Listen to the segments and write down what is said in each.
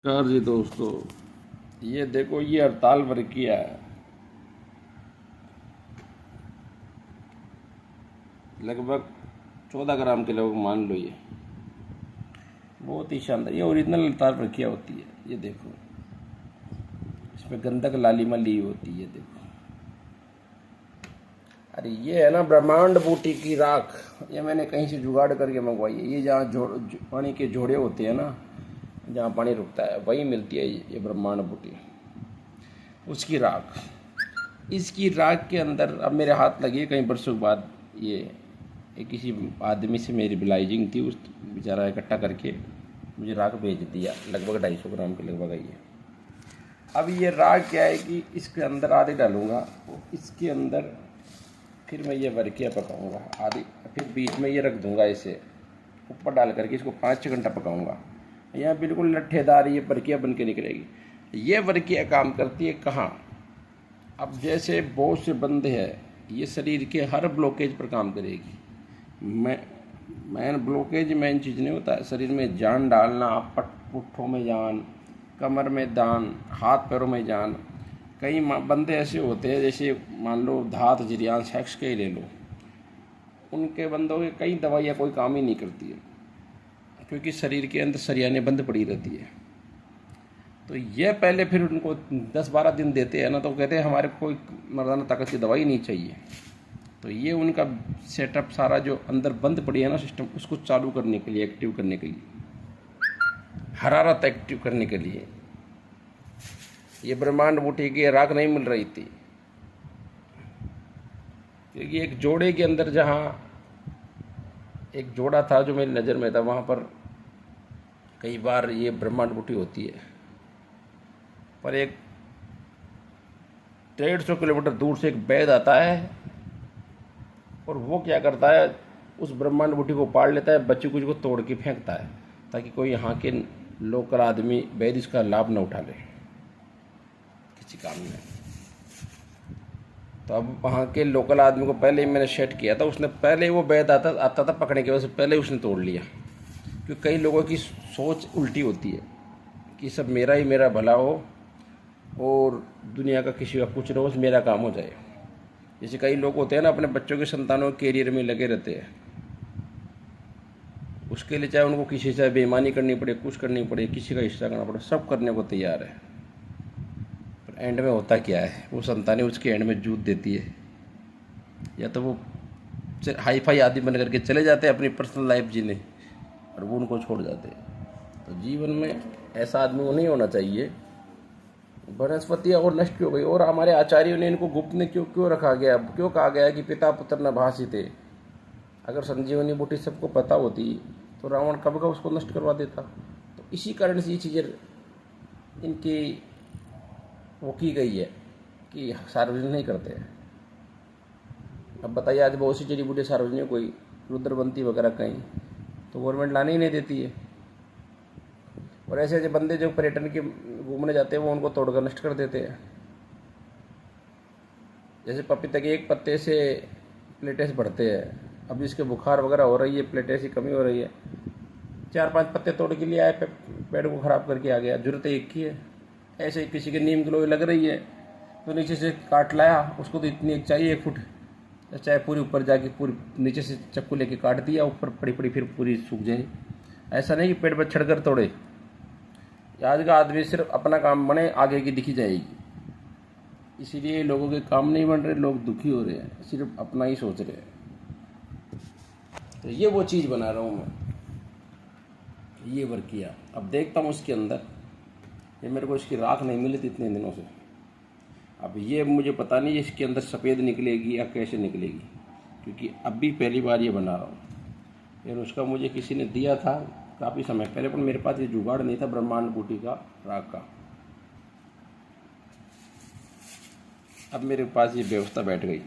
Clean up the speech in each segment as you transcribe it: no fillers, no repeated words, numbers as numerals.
नमस्कार जी दोस्तों, ये देखो ये हड़ताल वर्किया है। लगभग 14 ग्राम के लोग मान लो। ये बहुत ही शानदार, ये ओरिजिनल हड़ताल वर्किया होती है। ये देखो, इसमें गंधक लालिमा ली होती है। देखो, अरे ये है ना ब्रह्मांड बूटी की राख। ये मैंने कहीं से जुगाड़ करके मंगवाई है। ये जहाँ पानी के जोड़े होते हैं ना, जहाँ पानी रुकता है, वहीं मिलती है ये ब्रह्मांड बूटी, उसकी राख। इसकी राख के अंदर अब मेरे हाथ लगी है कई बरसों बाद। ये किसी आदमी से मेरी बिलाइजिंग थी, उस बेचारा इकट्ठा करके मुझे राख भेज दिया। लगभग 250 ग्राम के लगभग आई है। अब ये राख क्या है कि इसके अंदर आधे डालूंगा, इसके अंदर फिर मैं ये वर्किया पकाऊंगा आधी, फिर बीच में ये रख दूंगा। इसे ऊपर डाल करके इसको 5-6 घंटा पकाऊंगा। यह बिल्कुल लट्ठेदार ये वर्किया बन के निकलेगी। ये वर्किया काम करती है कहाँ? अब जैसे बहुत से बंदे हैं, ये शरीर के हर ब्लॉकेज पर काम करेगी। मेन चीज़ नहीं होता है शरीर में जान डालना। पुट्ठों में जान, कमर में जान, हाथ पैरों में जान। कई बंदे ऐसे होते हैं, जैसे मान लो धात जरियान सेक्स के ही ले लो, उनके बंदों के कई दवाइयाँ कोई काम ही नहीं करती है, क्योंकि शरीर के अंदर सरियाने बंद पड़ी रहती है। तो ये पहले फिर उनको 10-12 दिन देते हैं ना, तो कहते हैं हमारे कोई मर्दाना ताकत की दवाई नहीं चाहिए। तो ये उनका सेटअप सारा जो अंदर बंद पड़ी है ना सिस्टम, उसको चालू करने के लिए, एक्टिव करने के लिए, हरारत एक्टिव करने के लिए। ये ब्रह्मांड बूटी की राख नहीं मिल रही थी, क्योंकि एक जोड़े के अंदर, जहाँ एक जोड़ा था जो मेरी नज़र में था, वहाँ पर कई बार ये ब्रह्मांड बूटी होती है। पर एक 150 किलोमीटर दूर से एक वैद आता है, और वो क्या करता है, उस ब्रह्मांड बूटी को पाड़ लेता है, बच्ची कुछ को तोड़ के फेंकता है, ताकि कोई यहाँ के लोकल आदमी वैद इसका लाभ न उठा ले किसी काम में। तो अब वहाँ के लोकल आदमी को पहले ही मैंने सेट किया था, उसने पहले वो वैद आता था पकड़ने के वजह से पहले उसने तोड़ लिया। क्योंकि कई लोगों की सोच उल्टी होती है कि सब मेरा ही मेरा भला हो और दुनिया का किसी का कुछ ना हो, मेरा काम हो जाए। जैसे कई लोग होते हैं ना, अपने बच्चों के संतानों के कैरियर में लगे रहते हैं, उसके लिए चाहे उनको किसी से बेईमानी करनी पड़े, कुछ करनी पड़े, किसी का हिस्सा करना पड़े, सब करने को तैयार है। पर एंड में होता क्या है, वो संतानें उसके एंड में जूत देती है, या तो वो हाई फाई आदमी बन करके चले जाते हैं अपनी पर्सनल लाइफ जीने, और वो उनको छोड़ जाते हैं। तो जीवन में ऐसा आदमी को नहीं होना चाहिए। वनस्पतियाँ और नष्ट हो गई, और हमारे आचार्यों ने इनको गुप्त में क्यों रखा गया, क्यों कहा गया कि पिता पुत्र न भाषिते। अगर संजीवनी बूटी सबको पता होती तो रावण कब का उसको नष्ट करवा देता। तो इसी कारण से ये चीज़ें इनकी वो की गई है कि सार्वजनिक नहीं करते हैं। अब बताइए, आज बहुत सी जड़ी बूटी सार्वजनिक कोई रुद्रबंती वगैरह कहीं, तो गवर्नमेंट लाने ही नहीं देती है। और ऐसे ऐसे बंदे जो पर्यटन के घूमने जाते हैं, वो उनको तोड़कर नष्ट कर देते हैं। जैसे पपीते के एक पत्ते से प्लेटेस बढ़ते हैं। अब इसके बुखार वगैरह हो रही है, प्लेटेस की कमी हो रही है, 4-5 पत्ते तोड़ के लिए आए, पेड़ को ख़राब करके आ गया। जरूरत एक ही है। ऐसे ही किसी के नीम की लोई लग रही है, तो नीचे से काट लाया, उसको तो इतनी एक चाहिए 1 फुट, चाहे पूरी ऊपर जाके पूरी नीचे से चक्कू लेके काट दिया, ऊपर पड़ी पड़ी फिर पूरी सूख जाए। ऐसा नहीं कि पेड़ पर छड़ कर तोड़े। आज का आदमी सिर्फ अपना काम बने, आगे की दिखी जाएगी। इसीलिए लोगों के काम नहीं बन रहे, लोग दुखी हो रहे हैं, सिर्फ अपना ही सोच रहे हैं। तो ये वो चीज़ बना रहा हूँ मैं, ये वर्किया। अब देखता हूँ उसके अंदर, ये मेरे को इसकी राख नहीं मिली थी इतने दिनों से। अब ये मुझे पता नहीं इसके अंदर सफ़ेद निकलेगी या कैसे निकलेगी, क्योंकि अभी पहली बार ये बना रहा हूँ। ये नुस्खा मुझे किसी ने दिया था काफ़ी समय पहले, पर मेरे पास ये जुगाड़ नहीं था ब्रह्मांड बूटी का राख का। अब मेरे पास ये व्यवस्था बैठ गई,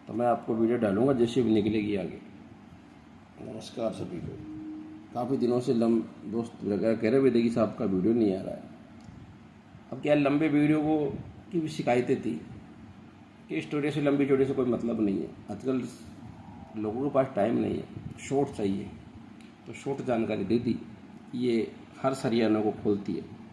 तो मैं आपको वीडियो डालूंगा जैसे भी निकलेगी आगे। नमस्कार सभी को। काफ़ी दिनों से दोस्त वगैरह कह रहे हुए थे कि साहब का वीडियो नहीं आ रहा है। अब क्या, लंबे वीडियो को की भी शिकायतें थी कि स्टोरी से लंबी चौड़ी से कोई मतलब नहीं है। आजकल लोगों के पास टाइम नहीं है, शॉर्ट चाहिए, तो शॉर्ट जानकारी दे दी। ये हर सरियानों को खोलती है।